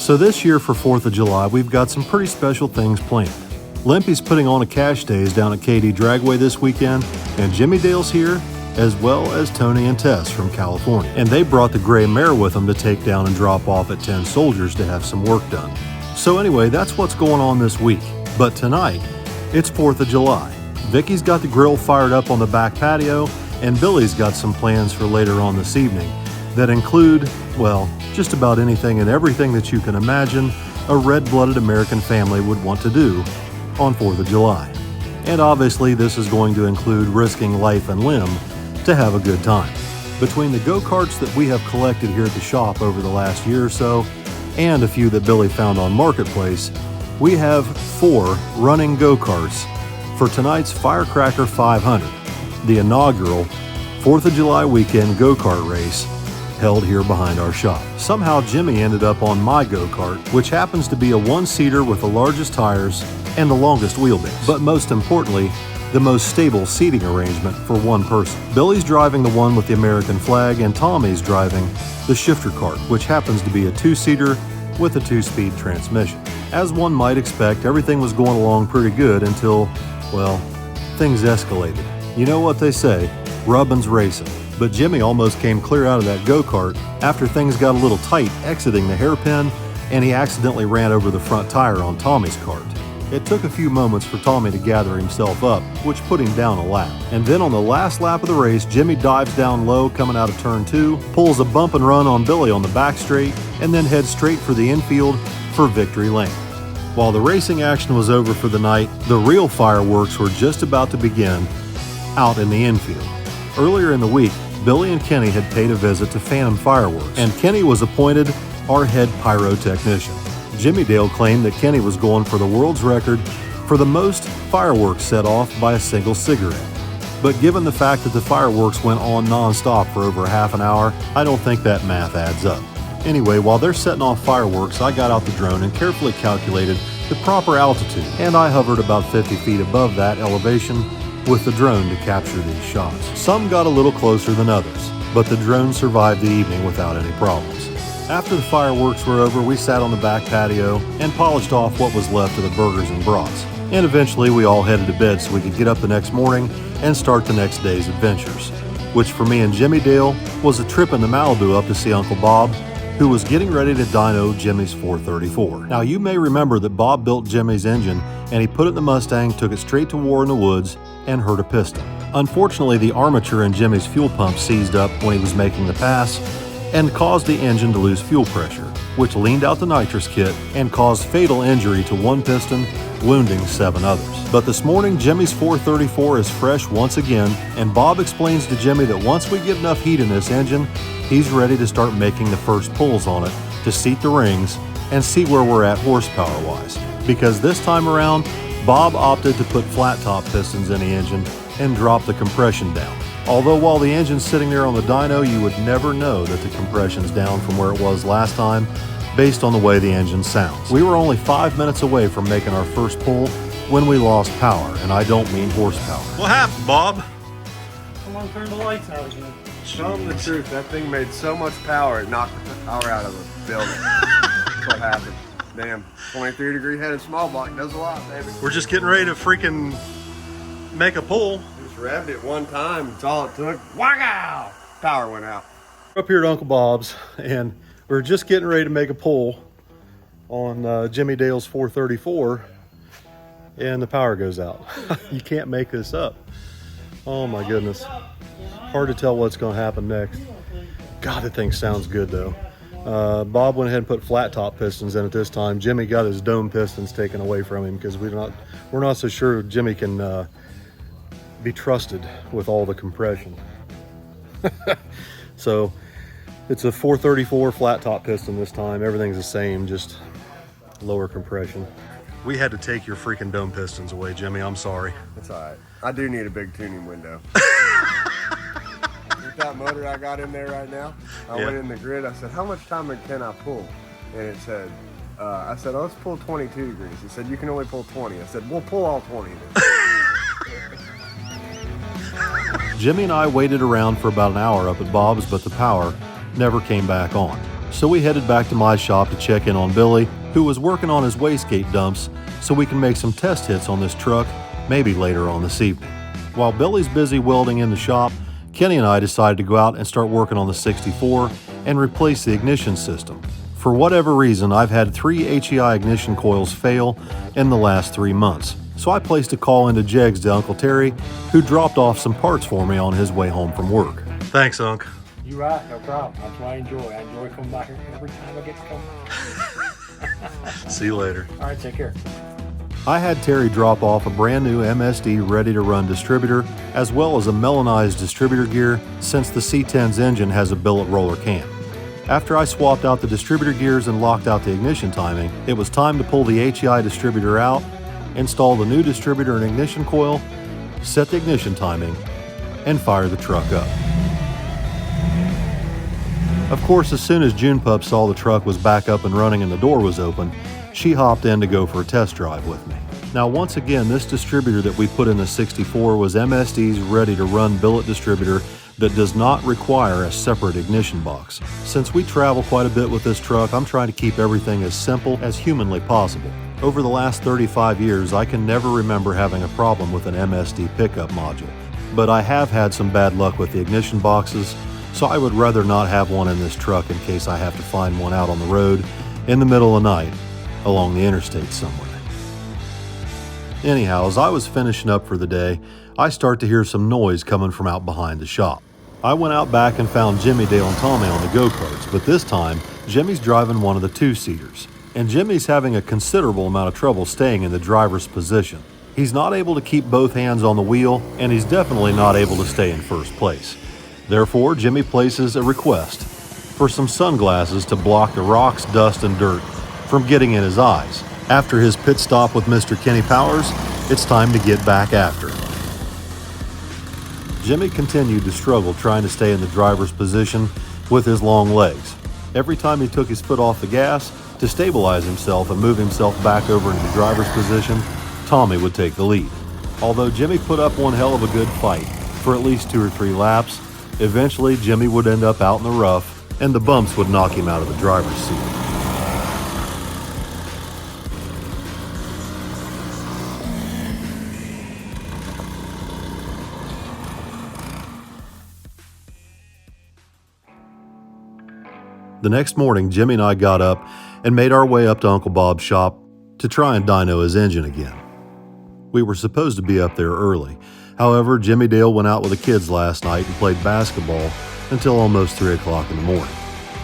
So this year for 4th of July, we've got some pretty special things planned. Limpy's putting on a cash days down at KD Dragway this weekend, and Jimmy Dale's here, as well as Tony and Tess from California. And they brought the gray mare with them to take down and drop off at 10 Soldiers to have some work done. So anyway, that's what's going on this week. But tonight, it's 4th of July. Vicky's got the grill fired up on the back patio, and Billy's got some plans for later on this evening that include, well, just about anything and everything that you can imagine a red-blooded American family would want to do on 4th of July. And obviously this is going to include risking life and limb to have a good time. Between the go-karts that we have collected here at the shop over the last year or so, and a few that Billy found on Marketplace, we have 4 running go-karts for tonight's Firecracker 500, the inaugural 4th of July weekend go-kart race held here behind our shop. Somehow Jimmy ended up on my go-kart, which happens to be a one-seater with the largest tires and the longest wheelbase, but most importantly, the most stable seating arrangement for one person. Billy's driving the one with the American flag, and Tommy's driving the shifter cart, which happens to be a 2-seater with a 2-speed transmission. As one might expect, everything was going along pretty good until, well, things escalated. You know what they say, rubbin's racing. But Jimmy almost came clear out of that go-kart after things got a little tight exiting the hairpin, and he accidentally ran over the front tire on Tommy's cart. It took a few moments for Tommy to gather himself up, which put him down a lap. And then on the last lap of the race, Jimmy dives down low coming out of turn 2, pulls a bump and run on Billy on the back straight, and then heads straight for the infield for victory lane. While the racing action was over for the night, the real fireworks were just about to begin out in the infield. Earlier in the week, Billy and Kenny had paid a visit to Phantom Fireworks, and Kenny was appointed our head pyrotechnician. Jimmy Dale claimed that Kenny was going for the world's record for the most fireworks set off by a single cigarette. But given the fact that the fireworks went on non-stop for over half an hour, I don't think that math adds up. Anyway, while they're setting off fireworks, I got out the drone and carefully calculated the proper altitude, and I hovered about 50 feet above that elevation with the drone to capture these shots. Some got a little closer than others, but the drone survived the evening without any problems. After the fireworks were over, we sat on the back patio and polished off what was left of the burgers and brats. And eventually we all headed to bed so we could get up the next morning and start the next day's adventures, which for me and Jimmy Dale was a trip into Malibu up to see Uncle Bob, who was getting ready to dyno Jimmy's 434. Now you may remember that Bob built Jimmy's engine and he put it in the Mustang, took it straight to war in the woods, and hurt a piston. Unfortunately, the armature in Jimmy's fuel pump seized up when he was making the pass and caused the engine to lose fuel pressure, which leaned out the nitrous kit and caused fatal injury to one piston, wounding 7 others. But this morning, Jimmy's 434 is fresh once again, and Bob explains to Jimmy that once we get enough heat in this engine, he's ready to start making the first pulls on it to seat the rings and see where we're at horsepower-wise. Because this time around, Bob opted to put flat-top pistons in the engine and drop the compression down. Although while the engine's sitting there on the dyno, you would never know that the compression's down from where it was last time based on the way the engine sounds. We were only 5 minutes away from making our first pull when we lost power, and I don't mean horsepower. What happened, Bob? Someone turned the lights out again. Tell them the truth, that thing made so much power it knocked the power out of the building. That's what happened. Damn, 23-degree headed small block does a lot, baby. We're just getting ready to freaking make a pull. Just revved it one time, that's all it took. Wow! Power went out. We're up here at Uncle Bob's, and we're just getting ready to make a pull on Jimmy Dale's 434, and the power goes out. You can't make this up. Oh my goodness. Hard to tell what's going to happen next. God, that thing sounds good though. Bob went ahead and put flat top pistons in it this time. Jimmy got his dome pistons taken away from him because we're not so sure Jimmy can be trusted with all the compression. So it's a 434 flat top piston this time. Everything's the same, just lower compression. We had to take your freaking dome pistons away, Jimmy. I'm sorry. That's all right. I do need a big tuning window. With that motor I got in there right now, I went in the grid. I said, how much time can I pull? And it said, I said, oh, let's pull 22 degrees. It said, you can only pull 20. I said, we'll pull all 20 then. Jimmy and I waited around for about an hour up at Bob's, but the power never came back on. So we headed back to my shop to check in on Billy, who was working on his wastegate dumps, so we can make some test hits on this truck, maybe later on this evening. While Billy's busy welding in the shop, Kenny and I decided to go out and start working on the 64 and replace the ignition system. For whatever reason, I've had 3 HEI ignition coils fail in the last 3 months. So I placed a call into Jegs to Uncle Terry, who dropped off some parts for me on his way home from work. Thanks, Unc. You right, no problem. That's what I enjoy. I enjoy coming back here every time I get to come. See you later. All right, take care. I had Terry drop off a brand new MSD ready-to-run distributor, as well as a melanized distributor gear, since the C10's engine has a billet roller cam. After I swapped out the distributor gears and locked out the ignition timing, it was time to pull the HEI distributor out, install the new distributor and ignition coil, set the ignition timing, and fire the truck up. Of course, as soon as June Pup saw the truck was back up and running and the door was open, she hopped in to go for a test drive with me. Now, once again, this distributor that we put in the 64 was MSD's ready-to-run billet distributor that does not require a separate ignition box. Since we travel quite a bit with this truck, I'm trying to keep everything as simple as humanly possible. Over the last 35 years, I can never remember having a problem with an MSD pickup module. But I have had some bad luck with the ignition boxes, so I would rather not have one in this truck in case I have to find one out on the road in the middle of the night along the interstate somewhere. Anyhow, as I was finishing up for the day, I start to hear some noise coming from out behind the shop. I went out back and found Jimmy, Dale, and Tommy on the go-karts, but this time, Jimmy's driving one of the two-seaters, and Jimmy's having a considerable amount of trouble staying in the driver's position. He's not able to keep both hands on the wheel, and he's definitely not able to stay in first place. Therefore, Jimmy places a request for some sunglasses to block the rocks, dust, and dirt from getting in his eyes. After his pit stop with Mr. Kenny Powers, it's time to get back after it. Jimmy continued to struggle trying to stay in the driver's position with his long legs. Every time he took his foot off the gas to stabilize himself and move himself back over into the driver's position, Tommy would take the lead. Although Jimmy put up one hell of a good fight for at least 2 or 3 laps, eventually Jimmy would end up out in the rough and the bumps would knock him out of the driver's seat. The next morning, Jimmy and I got up and made our way up to Uncle Bob's shop to try and dyno his engine again. We were supposed to be up there early. However, Jimmy Dale went out with the kids last night and played basketball until almost 3 o'clock in the morning.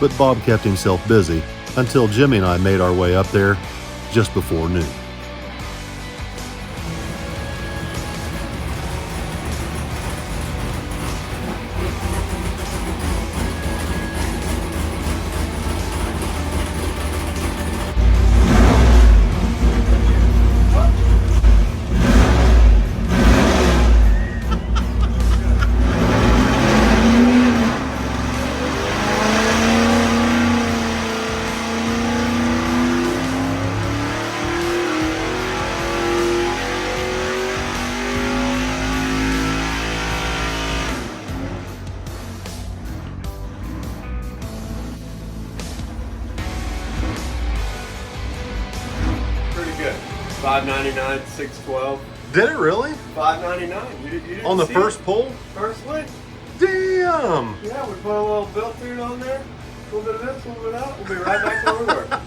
But Bob kept himself busy until Jimmy and I made our way up there just before noon. $5.99, $6.12. Did it really? $5.99. You didn't On the see first it? pull? First lick. Damn! Yeah, we put a little belt through it on there. A little bit of this, a little bit of that. We'll be right back where we were.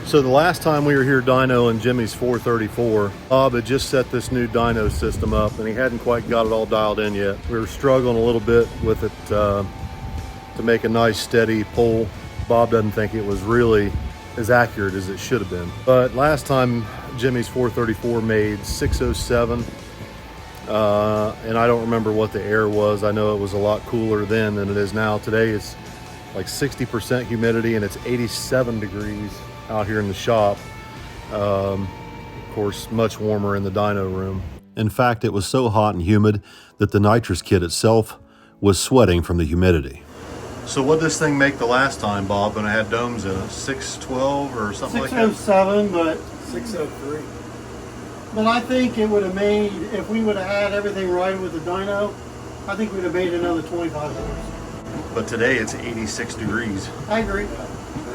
So the last time we were here dynoing Jimmy's 434, Bob had just set this new dyno system up and he hadn't quite got it all dialed in yet. We were struggling a little bit with it to make a nice steady pull. Bob doesn't think it was really as accurate as it should have been. But last time Jimmy's 434 made 607, and I don't remember what the air was. I know it was a lot cooler then than it is now. Today it's like 60% humidity and it's 87 degrees out here in the shop. Of course, much warmer in the dyno room. In fact, it was so hot and humid that the nitrous kit itself was sweating from the humidity. So what did this thing make the last time, Bob, when it had domes in it? 612 or something like that? 607, but 603. But I think it would have made, if we would have had everything right with the dyno, I think we'd have made another 25 horse. but today it's 86 degrees. I agree.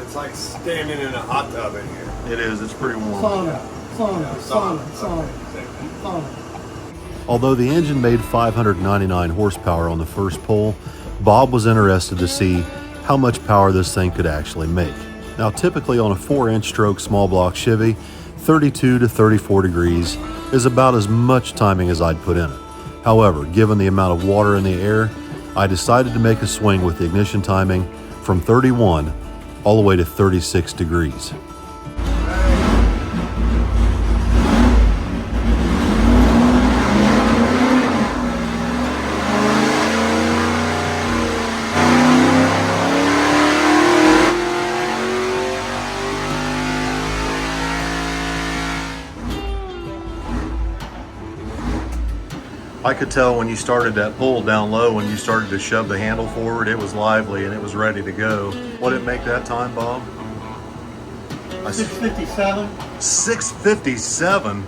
It's like standing in a hot tub in here. It is, it's pretty warm. Sauna. Although the engine made 599 horsepower on the first pull, Bob was interested to see how much power this thing could actually make. Now typically on a 4-inch stroke small block Chevy, 32 to 34 degrees is about as much timing as I'd put in it. However, given the amount of water in the air, I decided to make a swing with the ignition timing from 31 all the way to 36 degrees. I could tell when you started that pull down low, when you started to shove the handle forward, it was lively and it was ready to go. What did it make that time, Bob? 657. 657?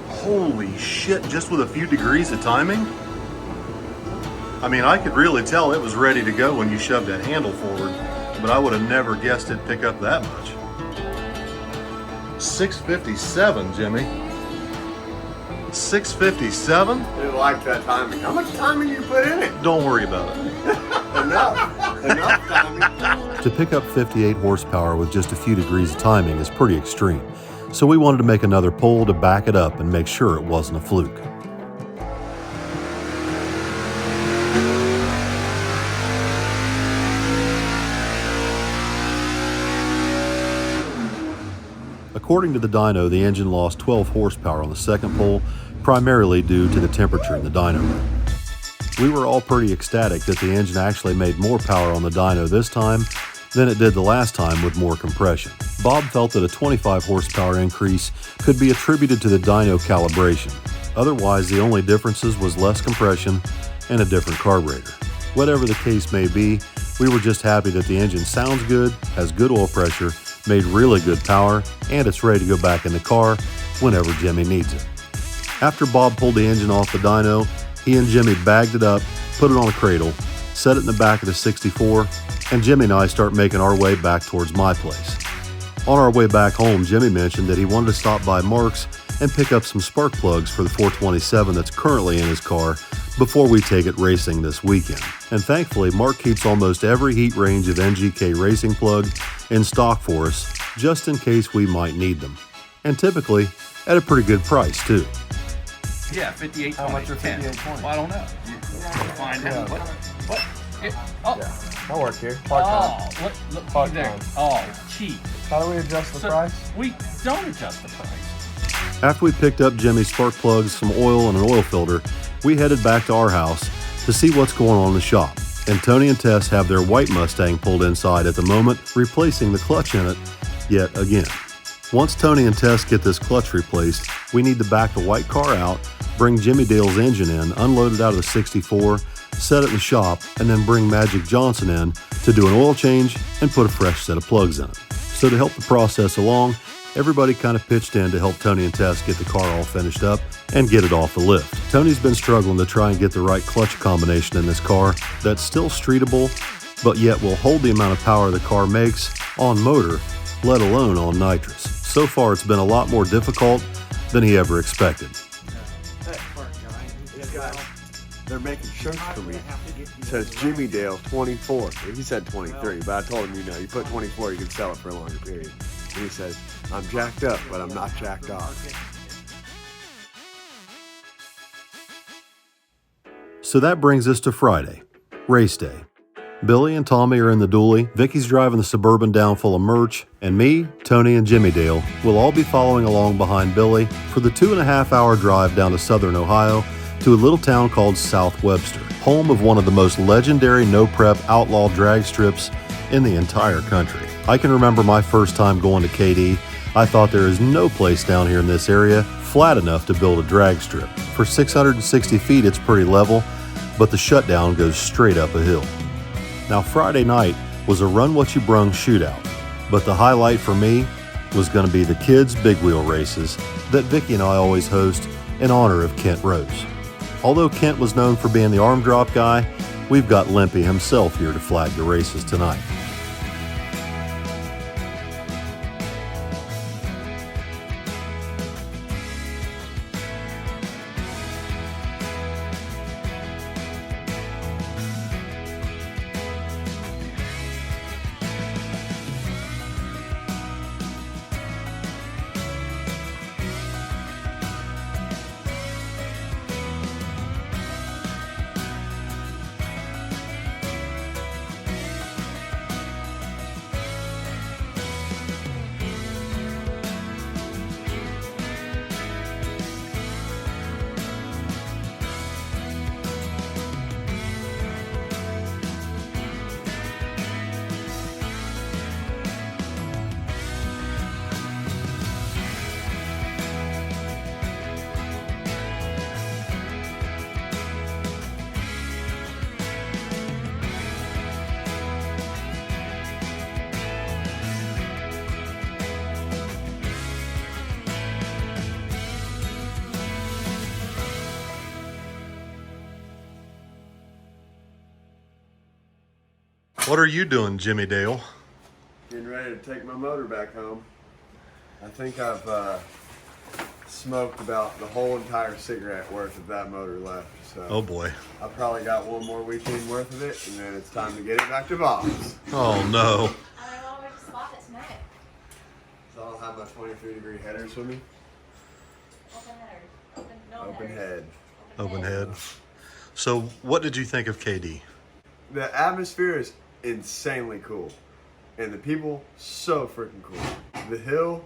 Holy shit, just with a few degrees of timing? I mean, I could really tell it was ready to go when you shoved that handle forward, but I would have never guessed it'd pick up that much. 657, Jimmy. 657? Didn't like that timing. How much timing you put in it? Don't worry about it. Enough timing. To pick up 58 horsepower with just a few degrees of timing is pretty extreme, so we wanted to make another pull to back it up and make sure it wasn't a fluke. According to the dyno, the engine lost 12 horsepower on the second pull, primarily due to the temperature in the dyno room. We were all pretty ecstatic that the engine actually made more power on the dyno this time than it did the last time with more compression. Bob felt that a 25 horsepower increase could be attributed to the dyno calibration. Otherwise, the only differences was less compression and a different carburetor. Whatever the case may be, we were just happy that the engine sounds good, has good oil pressure, made really good power, and it's ready to go back in the car whenever Jimmy needs it. After Bob pulled the engine off the dyno, he and Jimmy bagged it up, put it on a cradle, set it in the back of the 64, and Jimmy and I start making our way back towards my place. On our way back home, Jimmy mentioned that he wanted to stop by Mark's and pick up some spark plugs for the 427 that's currently in his car before we take it racing this weekend. And thankfully, Mark keeps almost every heat range of NGK racing plug in stock for us, just in case we might need them. And typically, at a pretty good price, too. Yeah, 58.20. How much are 58.20? Well, I don't know. You find out. What? Oh. Yeah. I'll work here. Oh, look Part there. time. Oh, cheap. How do we adjust the price? We don't adjust the price. After we picked up Jimmy's spark plugs, some oil, and an oil filter, we headed back to our house to see what's going on in the shop. And Tony and Tess have their white Mustang pulled inside at the moment, replacing the clutch in it yet again. Once Tony and Tess get this clutch replaced, we need to back the white car out, bring Jimmy Dale's engine in, unload it out of the 64, set it in the shop, and then bring Magic Johnson in to do an oil change and put a fresh set of plugs in it. So to help the process along, everybody kind of pitched in to help Tony and Tess get the car all finished up and get it off the lift. Tony's been struggling to try and get the right clutch combination in this car that's still streetable, but yet will hold the amount of power the car makes on motor, let alone on nitrous. So far, it's been a lot more difficult than he ever expected. They're making shirts for me. It says Jimmy Dale 24. He said 23, but I told him, you put 24, you can sell it for a longer period. And he says, I'm jacked up, but I'm not jacked off. So that brings us to Friday, race day. Billy and Tommy are in the dually, Vicky's driving the Suburban down full of merch, and me, Tony, and Jimmy Dale will all be following along behind Billy for the 2.5-hour drive down to southern Ohio to a little town called South Webster, home of one of the most legendary no-prep outlaw drag strips in the entire country. I can remember my first time going to KD. I thought there is no place down here in this area flat enough to build a drag strip. For 660 feet, it's pretty level, but the shutdown goes straight up a hill. Now, Friday night was a Run What You Brung shootout, but the highlight for me was going to be the kids' big wheel races that Vicky and I always host in honor of Kent Rose. Although Kent was known for being the arm drop guy, we've got Limpy himself here to flag the races tonight. What are you doing, Jimmy Dale? Getting ready to take my motor back home. I think I've smoked about the whole entire cigarette worth of that motor left. So Oh boy. I probably got one more weekend worth of it, and then it's time to get it back to Bob's. Oh no. I don't know where to spot it tonight. So I'll have my 23-degree headers with me. Open header. No Open headers. head. Open head. So what did you think of KD? The atmosphere is insanely cool, and the people so freaking cool. The hill,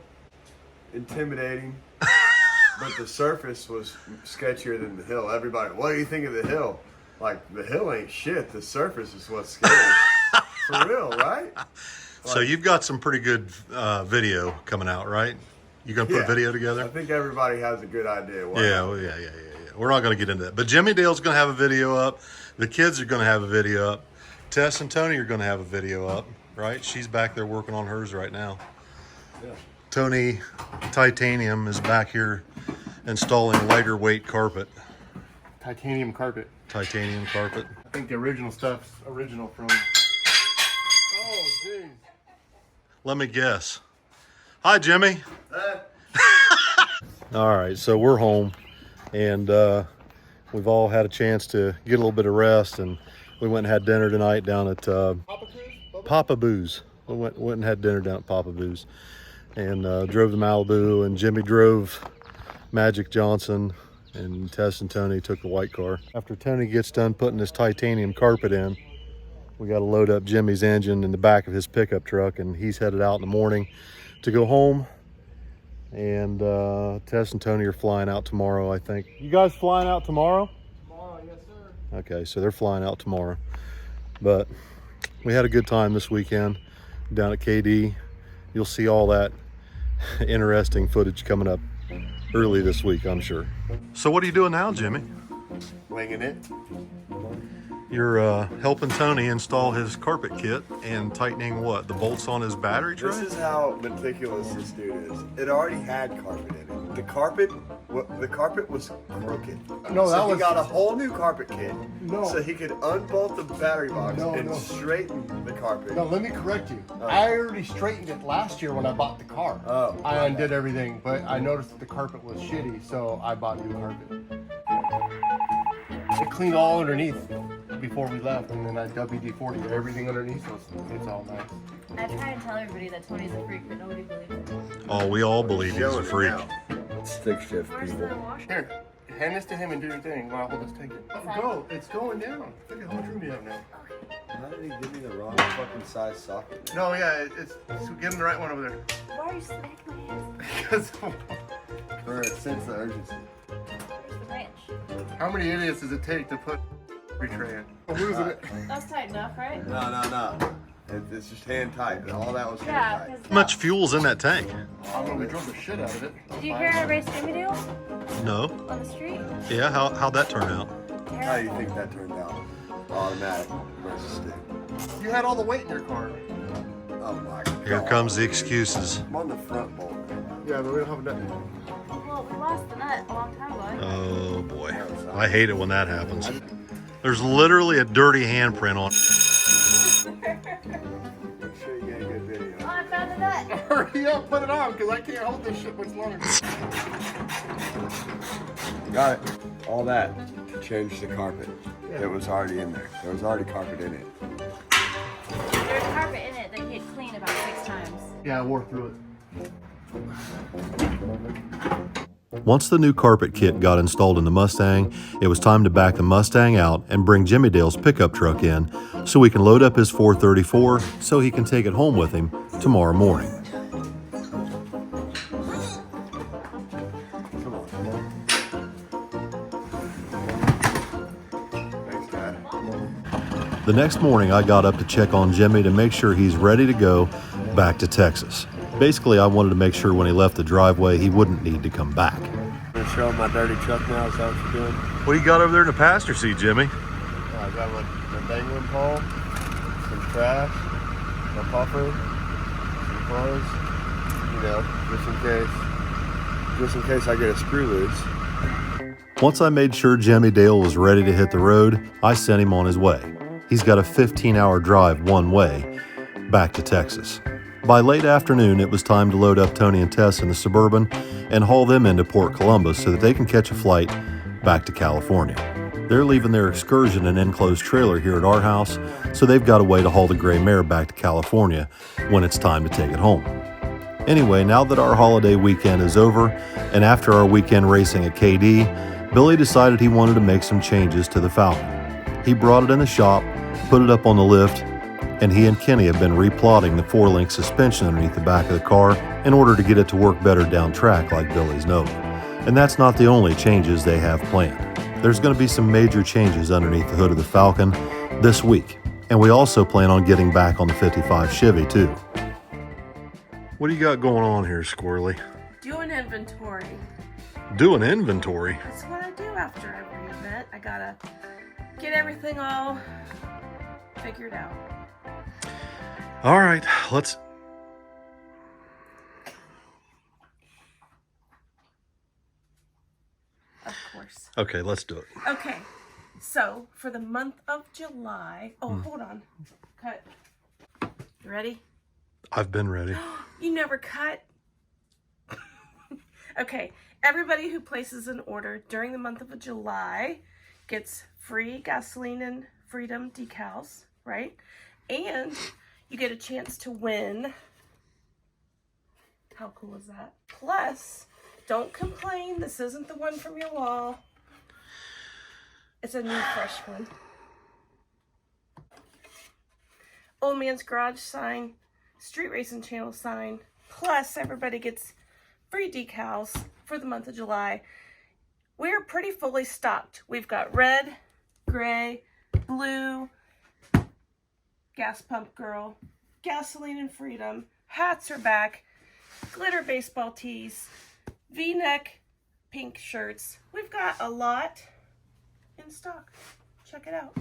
intimidating, but the surface was sketchier than the hill. Everybody, what do you think of the hill? Like, the hill ain't shit. The surface is what's scary. For real, right? So you've got some pretty good video coming out, right? You gonna put a video I together? think everybody has a good idea. Why Yeah, not? well, yeah. We're not gonna get into that. But Jimmy Dale's gonna have a video up. The kids are gonna have a video up. Tess and Tony are gonna have a video up, right? She's back there working on hers right now. Yeah. Tony Titanium is back here installing lighter weight carpet. Titanium carpet. Titanium carpet. I think the original stuff's original from. Oh, jeez. Let me guess. Hi, Jimmy. All right, so we're home, and we've all had a chance to get a little bit of rest, and we went and had dinner tonight down at Papa Boo's. We went and had dinner down at Papa Boo's, and drove to Malibu, and Jimmy drove Magic Johnson, and Tess and Tony took the white car. After Tony gets done putting this titanium carpet in, we got to load up Jimmy's engine in the back of his pickup truck, and he's headed out in the morning to go home. And Tess and Tony are flying out tomorrow, I think. You guys flying out tomorrow? Tomorrow, yes, sir. Okay, so they're flying out tomorrow. But we had a good time this weekend down at KD. You'll see all that interesting footage coming up early this week, I'm sure. So what are you doing now, Jimmy? Winging it. You're helping Tony install his carpet kit and tightening what? The bolts on his battery tray? This is how meticulous this dude is. It already had carpet in it. The carpet was crooked. No, so that he was- got a whole new carpet kit. No. So he could unbolt the battery box No, and no. straighten the carpet. No, let me correct you. I already straightened it last year when I bought the car. Oh, I undid everything, but I noticed that the carpet was shitty, so I bought new carpet. I cleaned all underneath before we left, and then I WD-40 everything underneath, so it's all nice. I try and tell everybody that Tony's a freak, but nobody believes it. Oh, we all believe he's a Showing it freak. now. Stick shift, Where's people. the washer? Here, hand this to him and do your thing while we'll just take it. Go, it's going down. Look at how much room you have now. How did he give me the wrong fucking size socket? No, yeah, it's get him the right one over there. Why are you smacking my hands? Because For a sense of urgency. Where's the wrench? how many idiots does it take to put tray in? I'm losing it. That's tight enough, right? No. It's just hand tight. All that was hand Yeah, tight. because How much fuel's in that tank? I'm gonna drove the shit out of it. Did you hear I raced Jimmy Dale No. on the street? Yeah, how'd that turn out? How do you think that turned out? Automatic versus stick. You had all the weight in your car. Oh my god. Here comes the excuses. I'm on the front bolt. Yeah, but we don't have a nut. Well, we lost the nut a long time ago. Oh boy, I hate it when that happens. There's literally a dirty handprint on it. Make sure you get a good video. Oh, I found the nut. Hurry up, put it on, because I can't hold this shit much longer. Got it. All that to change the carpet. It was already in there. There was already carpet in it. There's carpet in it that you had cleaned about 6 times. Yeah, I wore through it. Once the new carpet kit got installed in the Mustang, it was time to back the Mustang out and bring Jimmy Dale's pickup truck in so we can load up his 434 so he can take it home with him tomorrow morning. Come on. Thanks, Dad. The next morning, I got up to check on Jimmy to make sure he's ready to go back to Texas. Basically, I wanted to make sure when he left the driveway, he wouldn't need to come back. I'm gonna show him my dirty truck now. Is that what you're doing? What do you got over there in the passenger seat, Jimmy? I got my dangling pole, some trash, my puffer, some clothes, you know, just in case I get a screw loose. Once I made sure Jimmy Dale was ready to hit the road, I sent him on his way. He's got a 15-hour drive one way back to Texas. By late afternoon, it was time to load up Tony and Tess in the Suburban and haul them into Port Columbus so that they can catch a flight back to California. They're leaving their excursion and enclosed trailer here at our house, so they've got a way to haul the gray mare back to California when it's time to take it home. Anyway, now that our holiday weekend is over, and after our weekend racing at KD, Billy decided he wanted to make some changes to the Falcon. He brought it in the shop, put it up on the lift, and he and Kenny have been replotting the 4-link suspension underneath the back of the car in order to get it to work better down track like Billy's Nova. And that's not the only changes they have planned. There's going to be some major changes underneath the hood of the Falcon this week, and we also plan on getting back on the 55 Chevy too. What do you got going on here, Squirrely? Do an inventory. Do an inventory? That's what I do after every event. I gotta get everything all figured out. All right, let's... Of course. Okay, let's do it. Okay, so for the month of July... Oh, hold on. Cut. You ready? I've been ready. You never cut? Okay, everybody who places an order during the month of July gets free gasoline and freedom decals, right? And you get a chance to win. How cool is that? Plus, don't complain. This isn't the one from your wall. It's a new fresh one. Old Man's Garage sign, Street Racing Channel sign. Plus, everybody gets free decals for the month of July. We're pretty fully stocked. We've got red, gray, blue, gas pump girl, gasoline and freedom, hats are back, glitter baseball tees, V-neck pink shirts. We've got a lot in stock. Check it out.